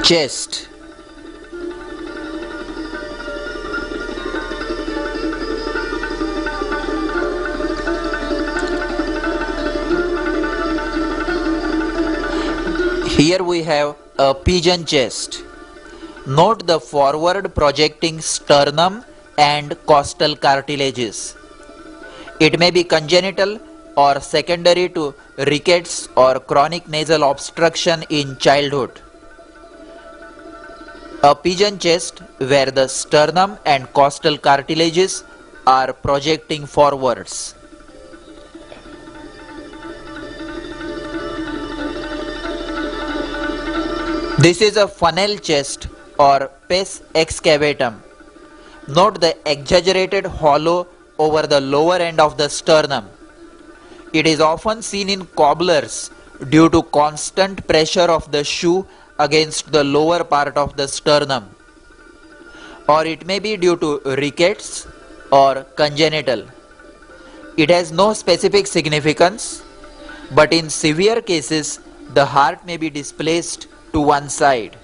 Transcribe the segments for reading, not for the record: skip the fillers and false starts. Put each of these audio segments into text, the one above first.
Chest. Here we have a pigeon chest. Note the forward projecting sternum and costal cartilages. It may be congenital or secondary to rickets or chronic nasal obstruction in childhood. A pigeon chest where the sternum and costal cartilages are projecting forwards. This is a funnel chest or pes excavatum. Note the exaggerated hollow over the lower end of the sternum. It is often seen in cobblers due to constant pressure of the shoe against the lower part of the sternum, or it may be due to rickets or congenital. It has no specific significance, but in severe cases the heart may be displaced to one side.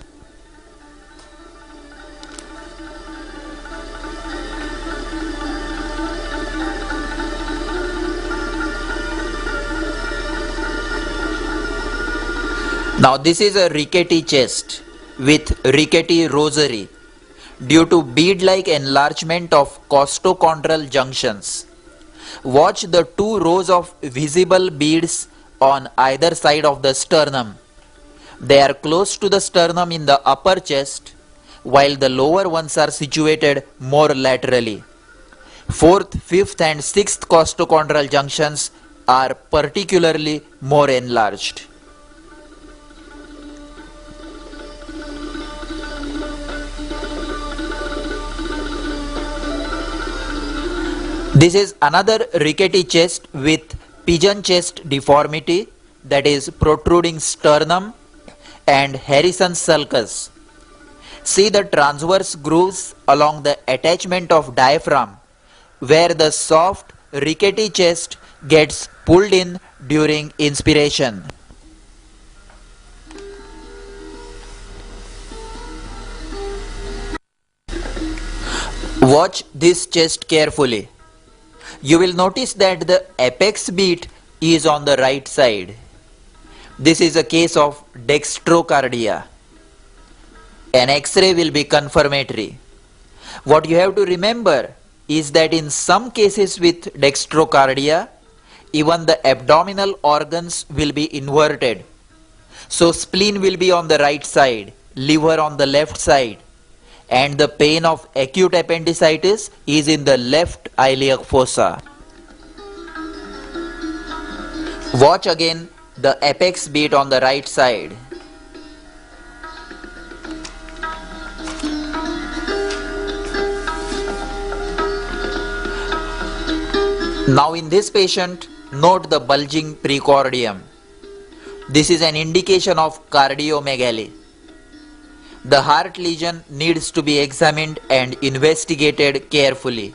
Now this is a rickety chest with rickety rosary due to bead-like enlargement of costochondral junctions. Watch the two rows of visible beads on either side of the sternum. They are close to the sternum in the upper chest, while the lower ones are situated more laterally. Fourth, fifth and sixth costochondral junctions are particularly more enlarged. This is another rickety chest with pigeon chest deformity, that is protruding sternum and Harrison's sulcus. See the transverse grooves along the attachment of diaphragm where the soft rickety chest gets pulled in during inspiration. Watch this chest carefully. You will notice that the apex beat is on the right side. This is a case of dextrocardia. An X-ray will be confirmatory. What you have to remember is that in some cases with dextrocardia, even the abdominal organs will be inverted. So spleen will be on the right side, liver on the left side, and the pain of acute appendicitis is in the left iliac fossa. Watch again the apex beat on the right side. Now in this patient, note the bulging precordium. This is an indication of cardiomegaly. The heart lesion needs to be examined and investigated carefully.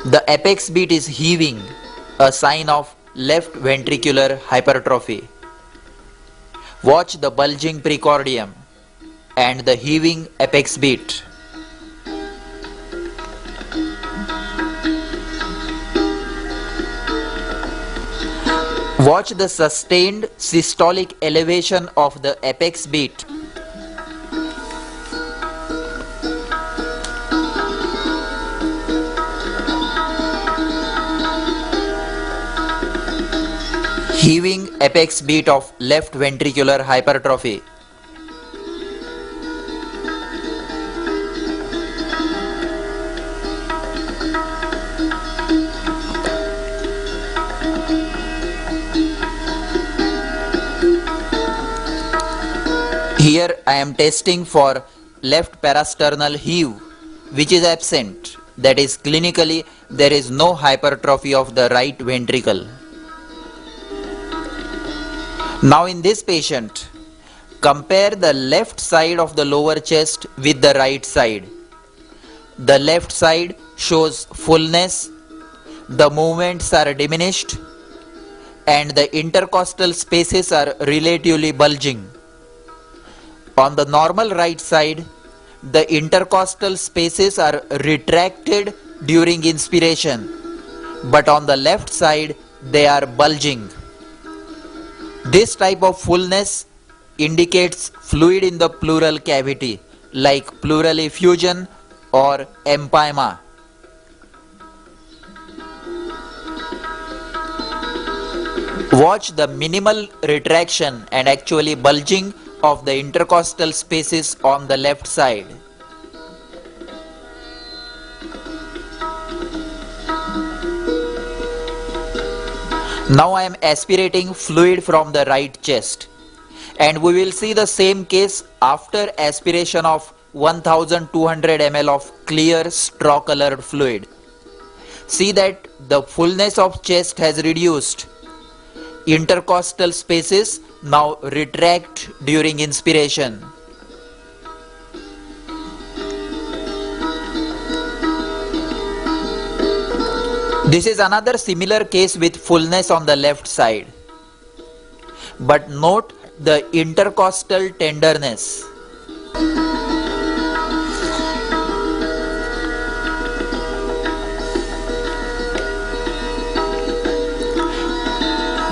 The apex beat is heaving, a sign of left ventricular hypertrophy. Watch the bulging precordium and the heaving apex beat. Watch the sustained systolic elevation of the apex beat. Heaving apex beat of left ventricular hypertrophy. Here I am testing for left parasternal heave, which is absent. That is, clinically there is no hypertrophy of the right ventricle. Now in this patient, compare the left side of the lower chest with the right side. The left side shows fullness, the movements are diminished, and the intercostal spaces are relatively bulging. On the normal right side, the intercostal spaces are retracted during inspiration, but on the left side, they are bulging. This type of fullness indicates fluid in the pleural cavity, like pleural effusion or empyema. Watch the minimal retraction and actually bulging of the intercostal spaces on the left side. Now I am aspirating fluid from the right chest, and we will see the same case after aspiration of 1200 ml of clear straw colored fluid. See that the fullness of chest has reduced. Intercostal spaces now retract during inspiration. This is another similar case with fullness on the left side. But note the intercostal tenderness.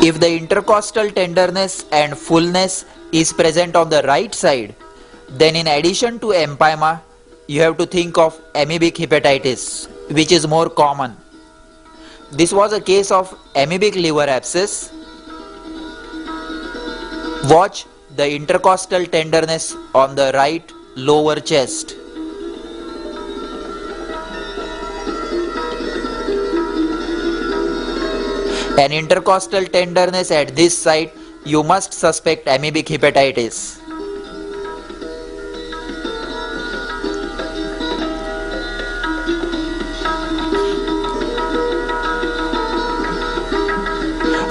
If the intercostal tenderness and fullness is present on the right side, then in addition to empyema, you have to think of amoebic hepatitis, which is more common. This was a case of amoebic liver abscess. Watch the intercostal tenderness on the right lower chest. An intercostal tenderness at this site, you must suspect amoebic hepatitis.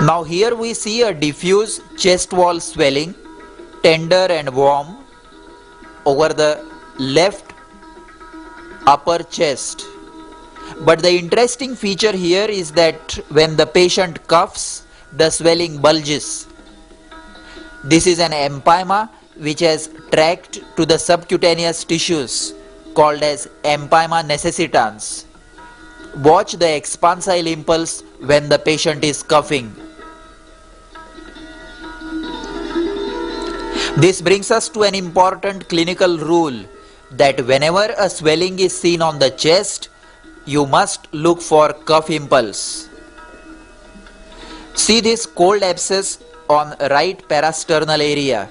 Now here we see a diffuse chest wall swelling, tender and warm, over the left upper chest. But the interesting feature here is that when the patient coughs, the swelling bulges. This is an empyema which has tracked to the subcutaneous tissues called as empyema necessitans. Watch the expansile impulse when the patient is coughing. This brings us to an important clinical rule that whenever a swelling is seen on the chest, you must look for cough impulse. See this cold abscess on right parasternal area.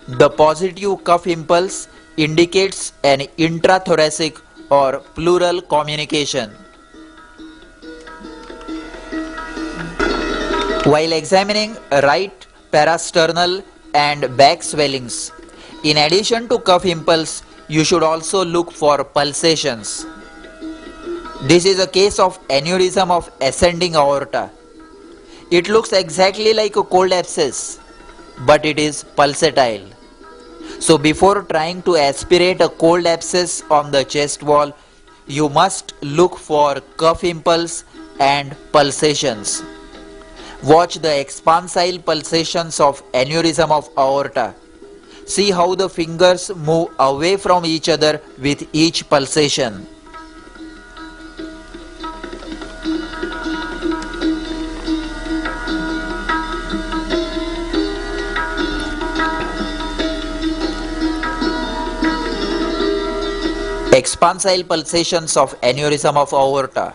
The positive cough impulse indicates an intrathoracic or pleural communication. While examining right parasternal and back swellings, in addition to cough impulse, you should also look for pulsations. This is a case of aneurysm of ascending aorta. It looks exactly like a cold abscess, but it is pulsatile. So before trying to aspirate a cold abscess on the chest wall, you must look for cough impulse and pulsations. Watch the expansile pulsations of aneurysm of aorta. See how the fingers move away from each other with each pulsation. Expansile pulsations of aneurysm of aorta.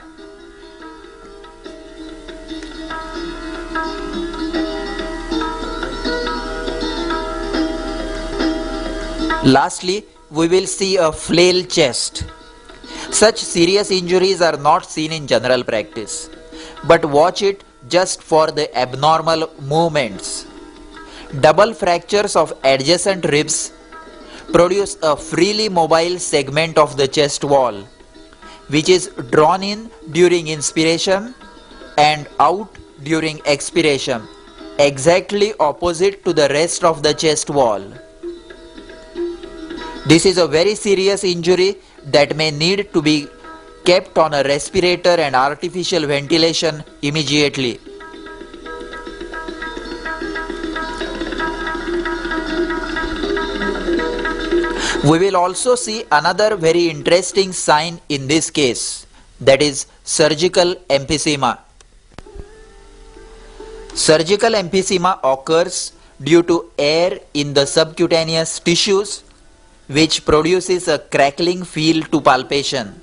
Lastly, we will see a flail chest. Such serious injuries are not seen in general practice, but watch it just for the abnormal movements. Double fractures of adjacent ribs produce a freely mobile segment of the chest wall, which is drawn in during inspiration and out during expiration, exactly opposite to the rest of the chest wall. This is a very serious injury that may need to be kept on a respirator and artificial ventilation immediately. We will also see another very interesting sign in this case, that is surgical emphysema. Surgical emphysema occurs due to air in the subcutaneous tissues, which produces a crackling feel to palpation.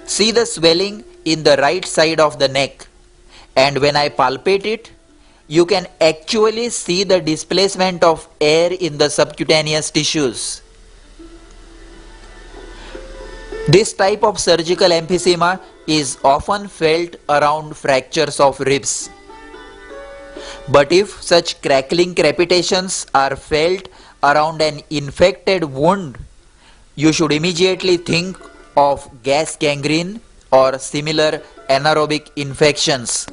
See the swelling in the right side of the neck, and when I palpate it, you can actually see the displacement of air in the subcutaneous tissues. This type of surgical emphysema is often felt around fractures of ribs. But if such crackling crepitations are felt around an infected wound, you should immediately think of gas gangrene or similar anaerobic infections.